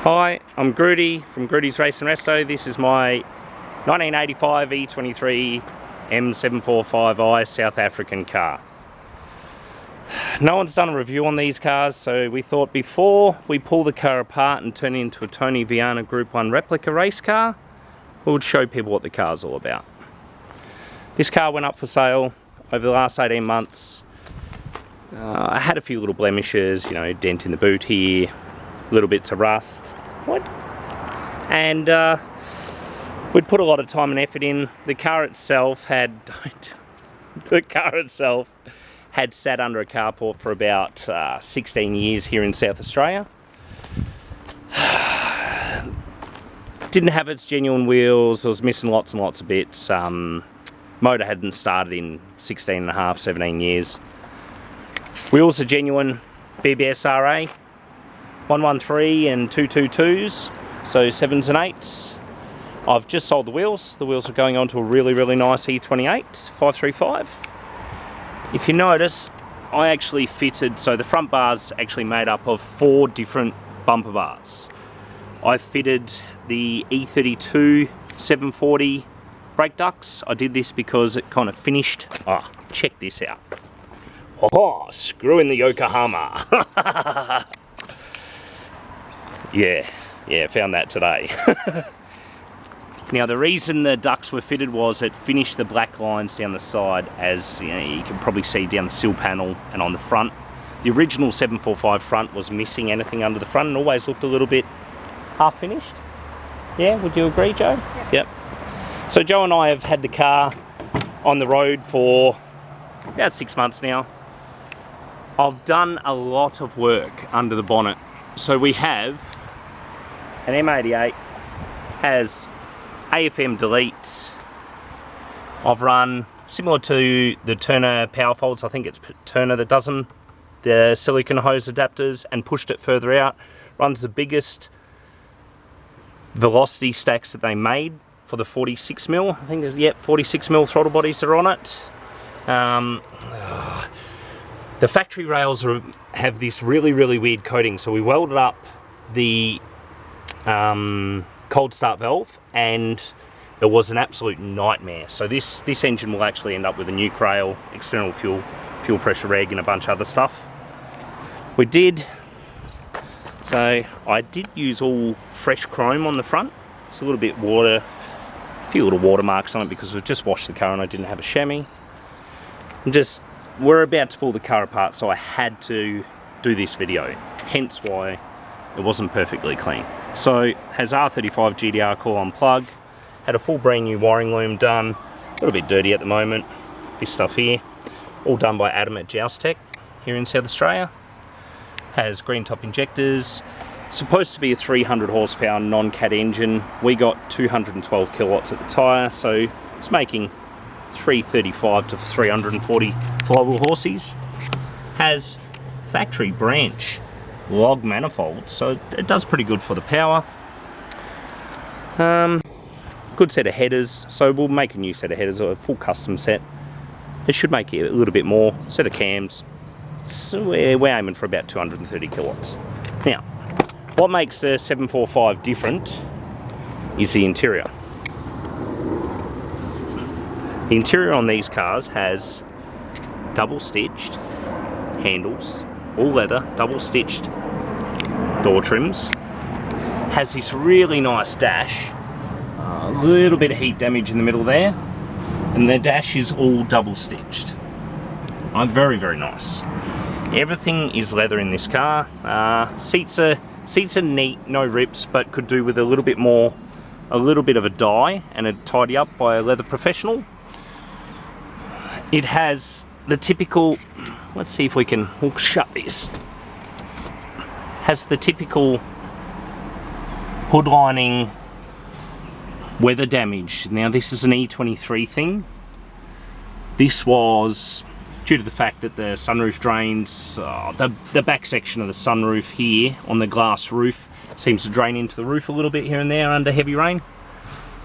Hi, I'm Groody from Groody's Race and Resto. This is my 1985 e23 m745i South African car. No one's done a review on these cars, so we thought before we pull the car apart and turn it into a Tony Viana Group 1 replica race car, we would show people what the car's all about. This car went up for sale over the last 18 months. I had a few little blemishes, you know, dent in the boot here, little bits of rust. What? And we'd put a lot of time and effort in. The car itself had sat under a carport for about 16 years here in South Australia. Didn't have its genuine wheels. It was missing lots and lots of bits. Motor hadn't started in 16 and a half, 17 years. Wheels are genuine BBS RA. 113 and 222s, so 7s and 8s. I've just sold the wheels. The wheels are going on to a really nice e28 535. If you notice, I actually fitted, so the front bar's actually made up of 4 different bumper bars. I fitted the e32 740 brake ducts. I did this because it kind of finished. Oh, check this out. Oh, screw in the Yokohama. Yeah, found that today. Now the reason the ducts were fitted was it finished the black lines down the side, as you can probably see down the sill panel and on the front. The original 745 front was missing anything under the front and always looked a little bit half finished. Yeah, would you agree, Joe? Yep. So Joe and I have had the car on the road for about 6 months now. I've done a lot of work under the bonnet. So we have an M88, has AFM delete. I've run, similar to the Turner power folds, I think it's Turner that does them, the silicon hose adapters, and pushed it further out. Runs the biggest velocity stacks that they made for the 46mm. I think there's, yep, 46mm throttle bodies that are on it. The factory rails have this really weird coating, so we welded up the cold start valve and it was an absolute nightmare. So this engine will actually end up with a nuke rail, external fuel pressure reg, and a bunch of other stuff. So I did use all fresh chrome on the front. It's a little bit water, a few little watermarks on it because we've just washed the car and I didn't have a chamois. We're about to pull the car apart, so I had to do this video, hence why it wasn't perfectly clean. So, has R35 GDR coil on plug, had a full brand new wiring loom done, a little bit dirty at the moment, this stuff here, all done by Adam at Joustech here in South Australia. Has green top injectors, supposed to be a 300 horsepower non-cat engine. We got 212 kilowatts at the tyre, so it's making 335 to 340 flywheel horses. Has factory branch log manifold, so it does pretty good for the power. Good set of headers, so we'll make a new set of headers, a full custom set. It should make it a little bit more. Set of cams, so we're aiming for about 230 kilowatts. Now, what makes the 745 different is the interior. The interior on these cars has double stitched handles, all leather, double stitched door trims. Has this really nice dash, a little bit of heat damage in the middle there, and the dash is all double stitched. Very nice. Everything is leather in this car. Seats are neat, no rips, but could do with a little bit of a dye and a tidy up by a leather professional. It has the typical, let's see if we'll shut this. Has the typical hood lining weather damage. Now this is an E23 thing. This was due to the fact that the sunroof drains, the back section of the sunroof here on the glass roof seems to drain into the roof a little bit here and there under heavy rain.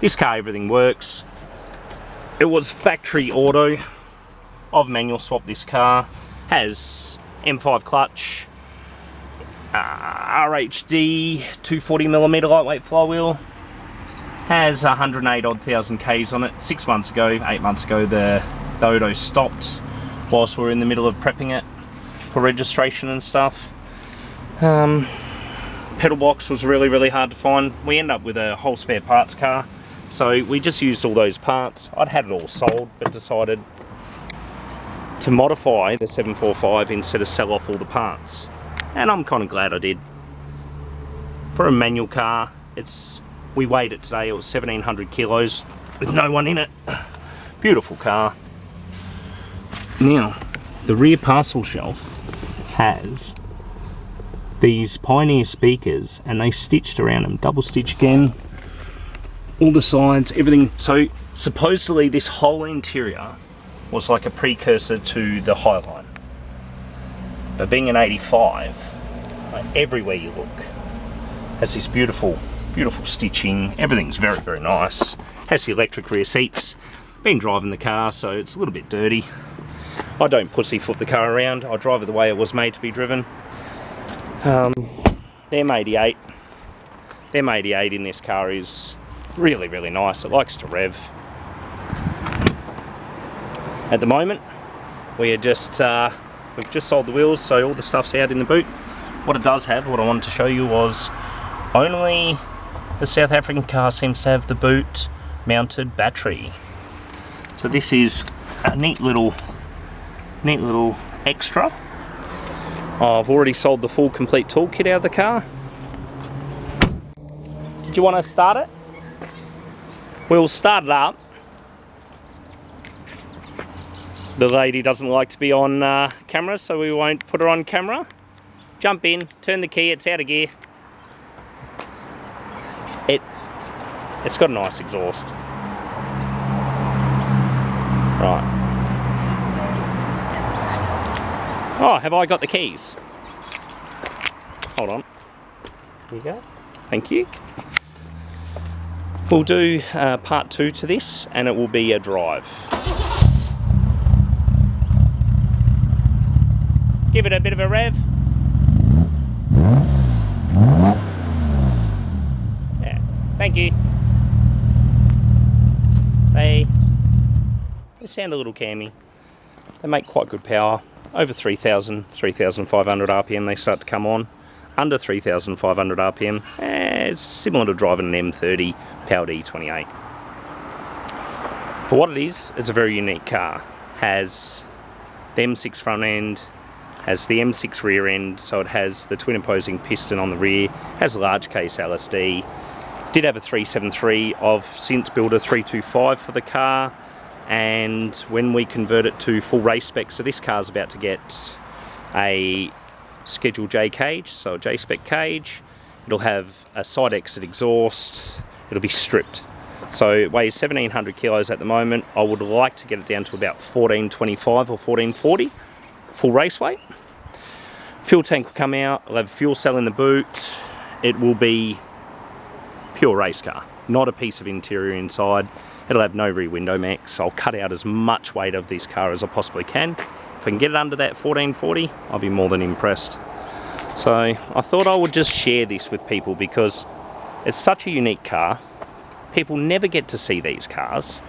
This car, everything works. It was factory auto. I've manual swapped this car. Has M5 clutch, RHD 240mm lightweight flywheel. Has 108 odd thousand Ks on it. 8 months ago, the Odo stopped whilst we were in the middle of prepping it for registration and stuff. Pedal box was really hard to find. We ended up with a whole spare parts car, so we just used all those parts. I'd had it all sold, but decided to modify the 745 instead of sell off all the parts, and I'm kind of glad I did. For a manual car, we weighed it today, it was 1700 kilos with no one in it. Beautiful car. Now, the rear parcel shelf has these Pioneer speakers, and they stitched around them, double stitch again, all the sides, everything. So supposedly this whole interior was like a precursor to the Highline, but being an 85, like everywhere you look has this beautiful stitching. Everything's very nice. Has the electric rear seats. Been driving the car, so it's a little bit dirty. I don't pussyfoot the car around. I drive it the way it was made to be driven. The M88 in this car is really nice. It likes to rev. At the moment, we've just sold the wheels, so all the stuff's out in the boot. What it does have, what I wanted to show you, was only the South African car seems to have the boot mounted battery. So this is a neat little extra. I've already sold the full complete toolkit out of the car. Did you want to start it? We'll start it up. The lady doesn't like to be on camera, so we won't put her on camera. Jump in, turn the key, it's out of gear. It's got a nice exhaust. Right. Oh, have I got the keys? Hold on. Here you go. Thank you. We'll do part 2 to this, and it will be a drive. Give it a bit of a rev. Yeah, thank you. They sound a little cammy. They make quite good power. Over 3,000, 3,500 RPM they start to come on. Under 3,500 RPM, it's similar to driving an M30 powered E28. For what it is, it's a very unique car. Has the M6 front end, has the M6 rear end, so it has the twin opposing piston on the rear, has a large case LSD, did have a 373, I've since built a 325 for the car, and when we convert it to full race spec, so this car's about to get a Schedule J cage, so a J-spec cage, it'll have a side exit exhaust, it'll be stripped. So it weighs 1700 kilos at the moment. I would like to get it down to about 1425 or 1440, full race weight. Fuel tank will come out, it'll have a fuel cell in the boot, it will be pure race car, not a piece of interior inside. It'll have no rear window mechs. I'll cut out as much weight of this car as I possibly can. If I can get it under that 1440, I'll be more than impressed. So I thought I would just share this with people because it's such a unique car. People never get to see these cars.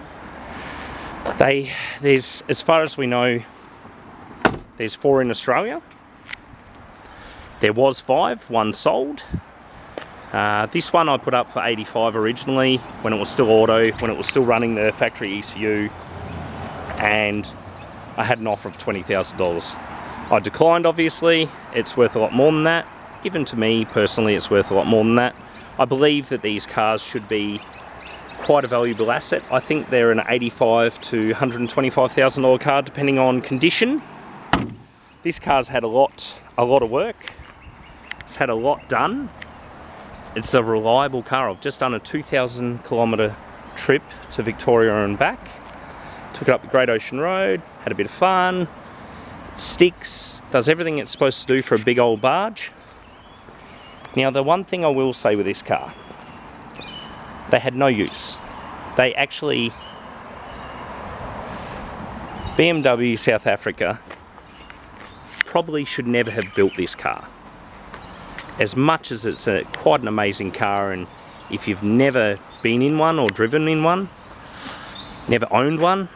There's, as far as we know, there's 4 in Australia. There was 5, 1 sold. This one I put up for 85 originally, when it was still auto, when it was still running the factory ECU, and I had an offer of $20,000. I declined, obviously. It's worth a lot more than that. Even to me personally, it's worth a lot more than that. I believe that these cars should be quite a valuable asset. I think they're an $85,000 to $125,000 car depending on condition. This car's had a lot of work. It's had a lot done. It's a reliable car. I've just done a 2,000 kilometre trip to Victoria and back. Took it up the Great Ocean Road, had a bit of fun. Sticks, does everything it's supposed to do for a big old barge. Now the one thing I will say with this car, they had no use. They actually, BMW South Africa probably should never have built this car. as much as it's quite an amazing car, and if you've never been in one or driven in one, never owned one,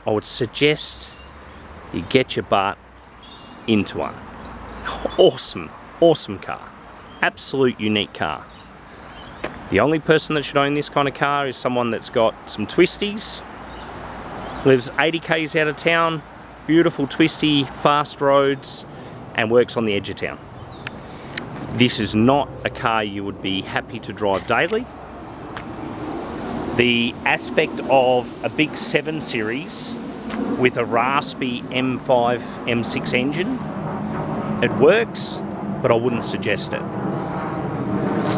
I would suggest you get your butt into one. Awesome, awesome car. Absolute unique car. The only person that should own this kind of car is someone that's got some twisties, lives 80 k's out of town, beautiful twisty, fast roads, and works on the edge of town. This is not a car you would be happy to drive daily. The aspect of a big 7 Series with a raspy M5, M6 engine, it works, but I wouldn't suggest it.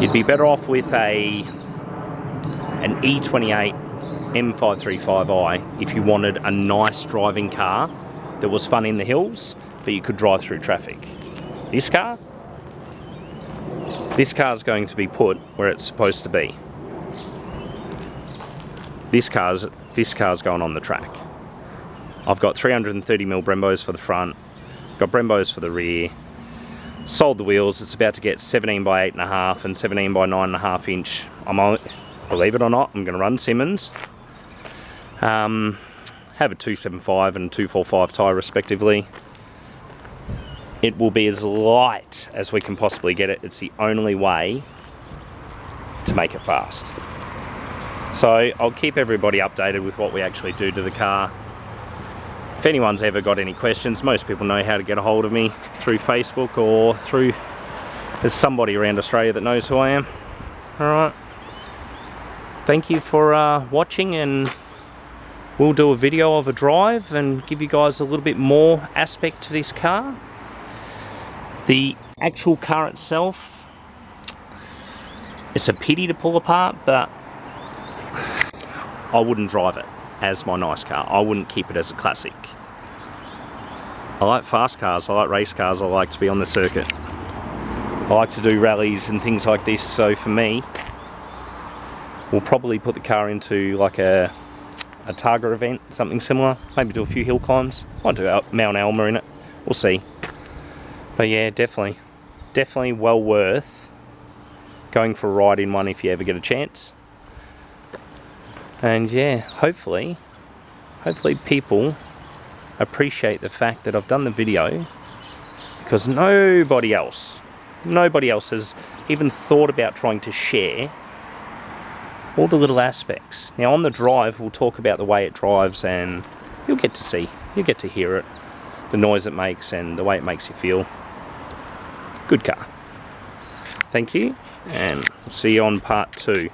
You'd be better off with an e23 m745i if you wanted a nice driving car that was fun in the hills, but you could drive through traffic. This car is going to be put where it's supposed to be. This car's going on the track. I've got 330mm Brembos for the front, I've got Brembos for the rear, sold the wheels. It's about to get 17 by 8.5 and 17 by 9.5 inch. Believe it or not, I'm going to run Simmons. Have a 275 and 245 tyre respectively. It will be as light as we can possibly get it. It's the only way to make it fast. So I'll keep everybody updated with what we actually do to the car. If anyone's ever got any questions, most people know how to get a hold of me through Facebook or through, there's somebody around Australia that knows who I am. Alright. Thank you for watching, and we'll do a video of a drive and give you guys a little bit more aspect to this car. The actual car itself, it's a pity to pull apart, but I wouldn't drive it as my nice car. I wouldn't keep it as a classic. I like fast cars, I like race cars, I like to be on the circuit. I like to do rallies and things like this, so for me, we'll probably put the car into like a Targa event, something similar. Maybe do a few hill climbs. Might do Mount Alma in it. We'll see. But yeah, definitely well worth going for a ride in one if you ever get a chance. And yeah, hopefully people appreciate the fact that I've done the video, because nobody else has even thought about trying to share all the little aspects. Now on the drive, we'll talk about the way it drives, and you'll get to hear it, the noise it makes and the way it makes you feel. Good car. Thank you, and see you on part 2.